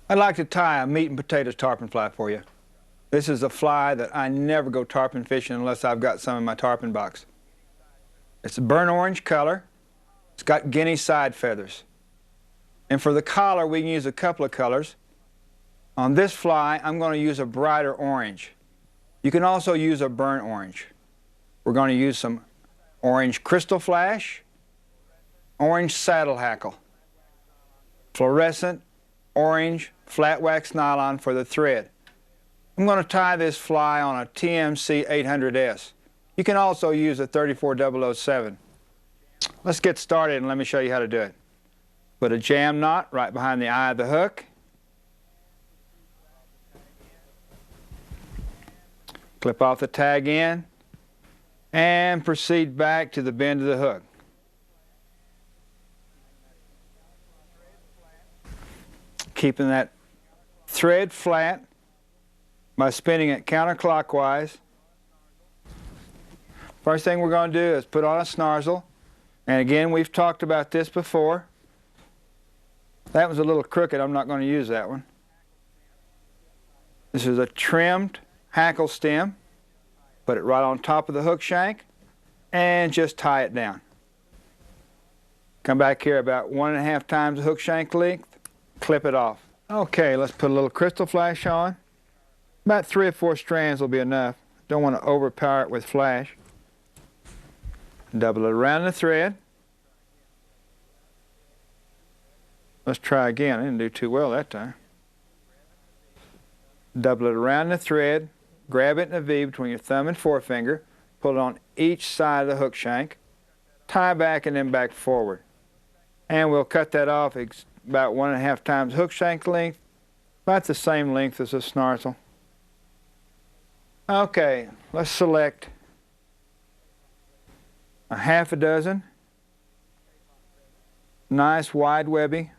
I'd like to tie a meat and potatoes tarpon fly for you. This is a fly that I never go tarpon fishing unless I've got some in my tarpon box. It's a burnt orange color. It's got guinea side feathers. And for the collar, we can use a couple of colors. On this fly, I'm going to use a brighter orange. You can also use a burnt orange. We're going to use some orange crystal flash, orange saddle hackle, fluorescent orange flat wax nylon for the thread. I'm going to tie this fly on a TMC 800S. You can also use a 34007. Let's get started and let me show you how to do it. Put a jam knot right behind the eye of the hook. Clip off the tag end and proceed back to the bend of the hook. Keeping that thread flat by spinning it counterclockwise. First thing we're going to do is put on a snarzel. And again, we've talked about this before. That was a little crooked. I'm not going to use that one. This is a trimmed hackle stem. Put it right on top of the hook shank and just tie it down. Come back here about 1.5 times the hook shank length. Clip it off. Okay, let's put a little crystal flash on. About 3 or 4 strands will be enough. Don't want to overpower it with flash. Double it around the thread. Let's try again. I didn't do too well that time. Double it around the thread. Grab it in a V between your thumb and forefinger. Pull it on each side of the hook shank. Tie back and then back forward. And we'll cut that off about 1.5 times hook shank length. About the same length as a snarzel. Okay, let's select a 1/2 nice wide webby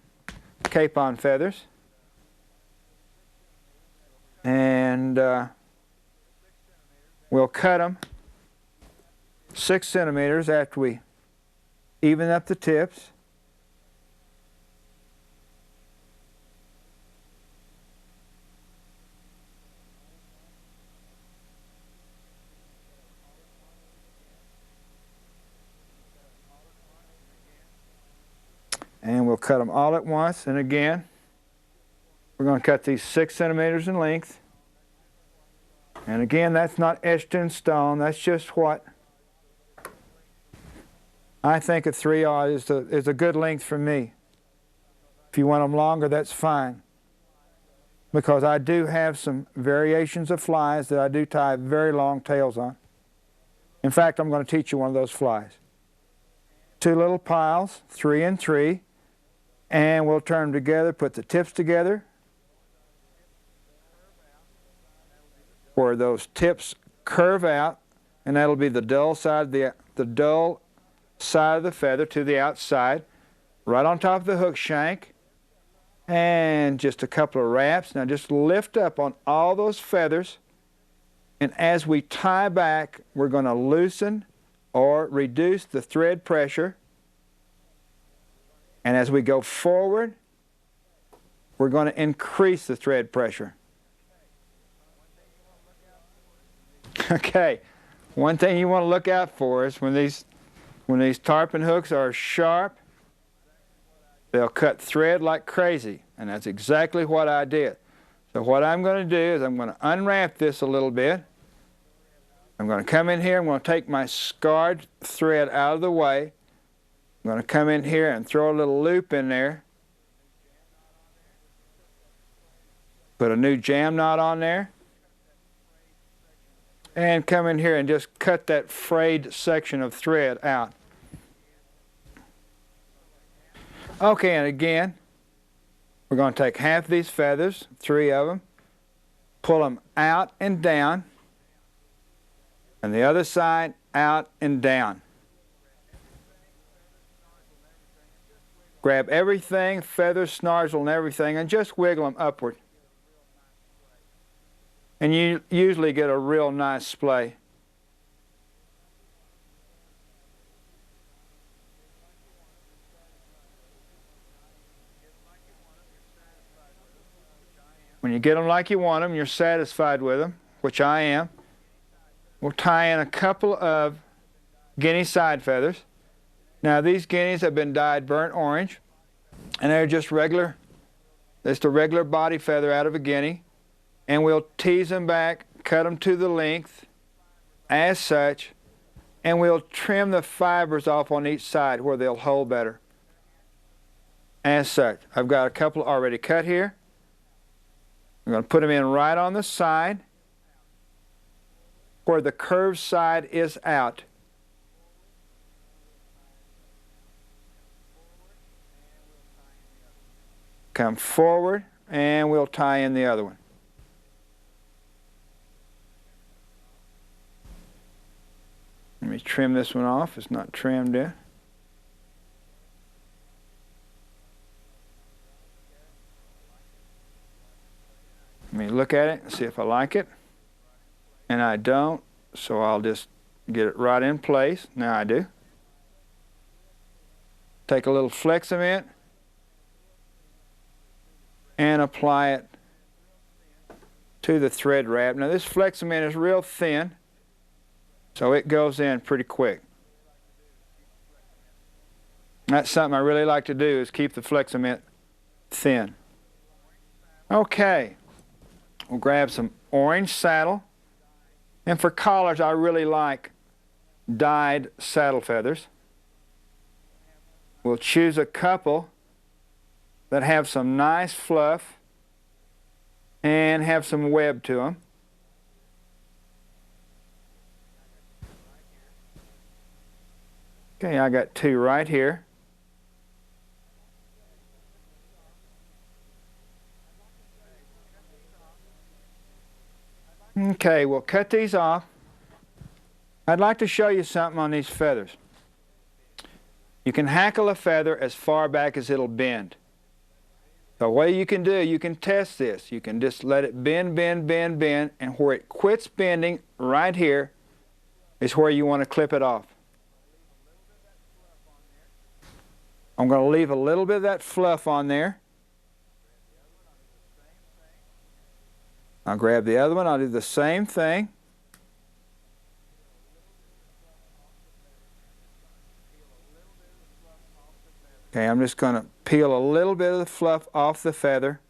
capon feathers. And we'll cut them 6 centimeters after we even up the tips. And we'll cut them all at once. And again, we're going to cut these 6 centimeters in length. And again, that's not etched in stone. That's just what I think a 3/0 is a good length for me. If you want them longer, that's fine. Because I do have some variations of flies that I do tie very long tails on. In fact, I'm going to teach you one of those flies. 2 little piles, 3 and 3. And we'll turn them together, put the tips together. Where those tips curve out, and that'll be the dull side of the feather to the outside, right on top of the hook shank, and just a couple of wraps. Now just lift up on all those feathers, and as we tie back, we're going to loosen or reduce the thread pressure. And as we go forward, we're going to increase the thread pressure. Okay, one thing you want to look out for is when these tarpon hooks are sharp, they'll cut thread like crazy, and that's exactly what I did. So what I'm going to do is I'm going to unwrap this a little bit. I'm going to come in here, I'm going to take my scarred thread out of the way. I'm going to come in here and throw a little loop in there. Put a new jam knot on there. And come in here and just cut that frayed section of thread out. Okay, and again, we're going to take half of these feathers, 3 of them, pull them out and down, and the other side out and down. Grab everything, feathers, snarzel, and everything, and just wiggle them upward. And you usually get a real nice splay. you get them like you want them, you're satisfied with them, which I am. We'll tie in a couple of guinea side feathers. Now these guineas have been dyed burnt orange, and they're just regular, just a regular body feather out of a guinea. And we'll tease them back, cut them to the length as such, and we'll trim the fibers off on each side where they'll hold better. As such. I've got a couple already cut here. I'm going to put them in right on the side where the curved side is out. Come forward and we'll tie in the other one. Let me trim this one off. It's not trimmed yet. Let me look at it and see if I like it. And I don't, so I'll just get it right in place. Now I do. Take a little Flex-Cement and apply it to the thread wrap. Now this Flex-Cement is real thin, so it goes in pretty quick. That's something I really like to do, is keep the Flex-Cement thin. Okay, we'll grab some orange saddle. And for collars, I really like dyed saddle feathers. We'll choose a couple that have some nice fluff and have some web to them. Okay, I got two right here. Okay, we'll cut these off. I'd like to show you something on these feathers. You can hackle a feather as far back as it'll bend. The way you can do, you can test this. You can just let it bend, bend, bend, bend, and where it quits bending right here is where you want to clip it off. I'm going to leave a little bit of that fluff on there. I'll grab the other one, I'll do the same thing. Okay, I'm just going to peel a little bit of the fluff off the feather.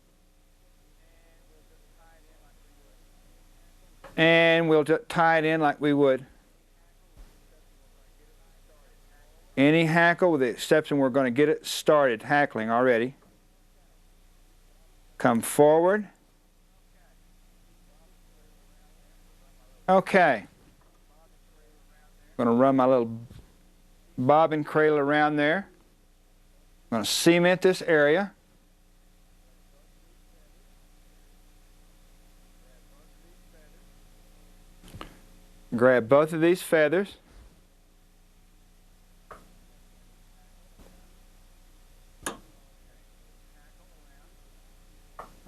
And we'll just tie it in like we would any hackle, with the exception we're going to get it started hackling already. Come forward. Okay, I'm going to run my little bobbin cradle around there. I'm going to cement this area. Grab both of these feathers.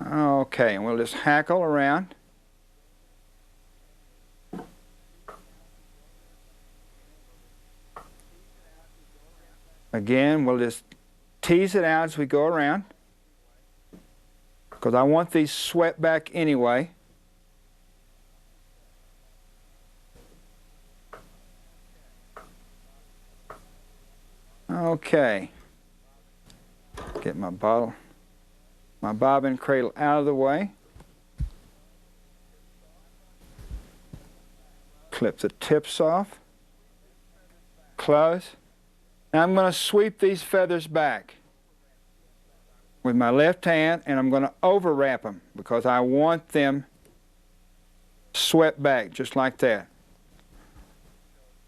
Okay, and we'll just hackle around. Again, we'll just tease it out as we go around, because I want these swept back anyway. Okay. Get my bobbin cradle out of the way. Clip the tips off. Close. Now I'm going to sweep these feathers back with my left hand, and I'm going to overwrap them because I want them swept back just like that.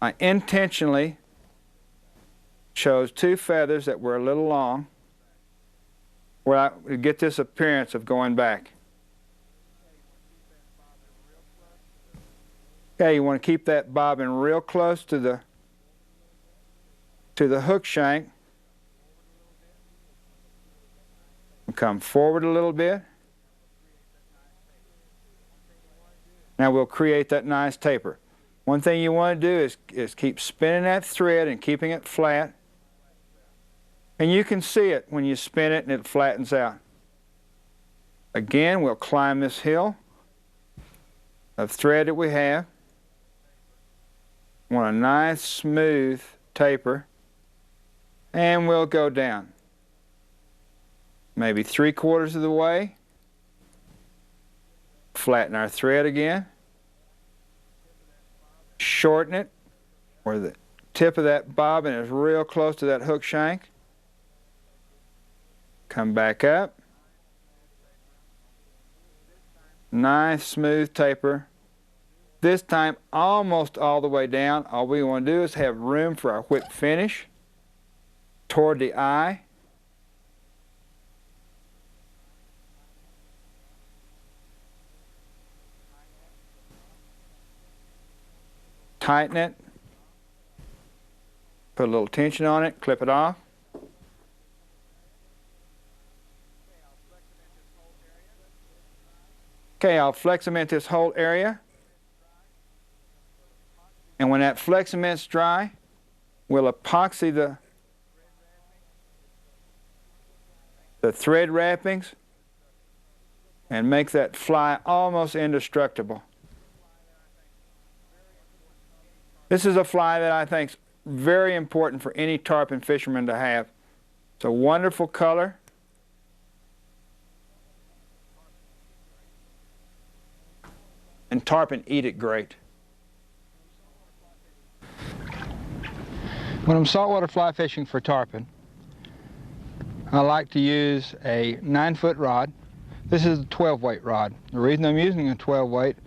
I intentionally chose two feathers that were a little long where I would get this appearance of going back. Okay, you want to keep that bobbin real close to the hook shank. Come forward a little bit. Now we'll create that nice taper. One thing you want to do is keep spinning that thread and keeping it flat. And you can see it when you spin it and it flattens out. Again, we'll climb this hill of thread that we have. Want a nice smooth taper, and we'll go down maybe 3/4 of the way. Flatten our thread again, shorten it where the tip of that bobbin is real close to that hook shank. Come back up. Nice smooth taper. This time almost all the way down. All we want to do is have room for our whip finish toward the eye. Tighten it. Put a little tension on it, clip it off. Okay, I'll flex cement this whole area. And when that flex cement's dry, we'll epoxy the thread wrappings and make that fly almost indestructible. This is a fly that I think is very important for any tarpon fisherman to have. It's a wonderful color. And tarpon eat it great. When I'm saltwater fly fishing for tarpon, I like to use a 9-foot rod. This is a 12-weight rod. The reason I'm using a 12-weight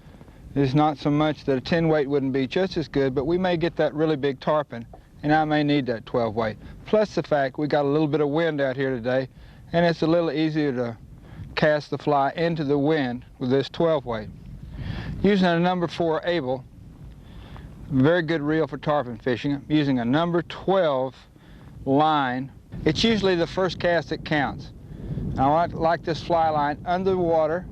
is not so much that a 10-weight wouldn't be just as good, but we may get that really big tarpon, and I may need that 12-weight. Plus the fact we got a little bit of wind out here today, and it's a little easier to cast the fly into the wind with this 12-weight. Using a number 4 Able, very good reel for tarpon fishing. I'm using a number 12 line. It's usually the first cast that counts. I like this fly line under the water,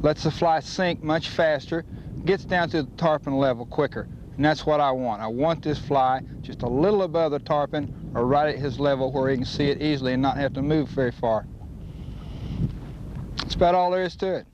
lets the fly sink much faster, gets down to the tarpon level quicker. And that's what I want. I want this fly just a little above the tarpon or right at his level where he can see it easily and not have to move very far. That's about all there is to it.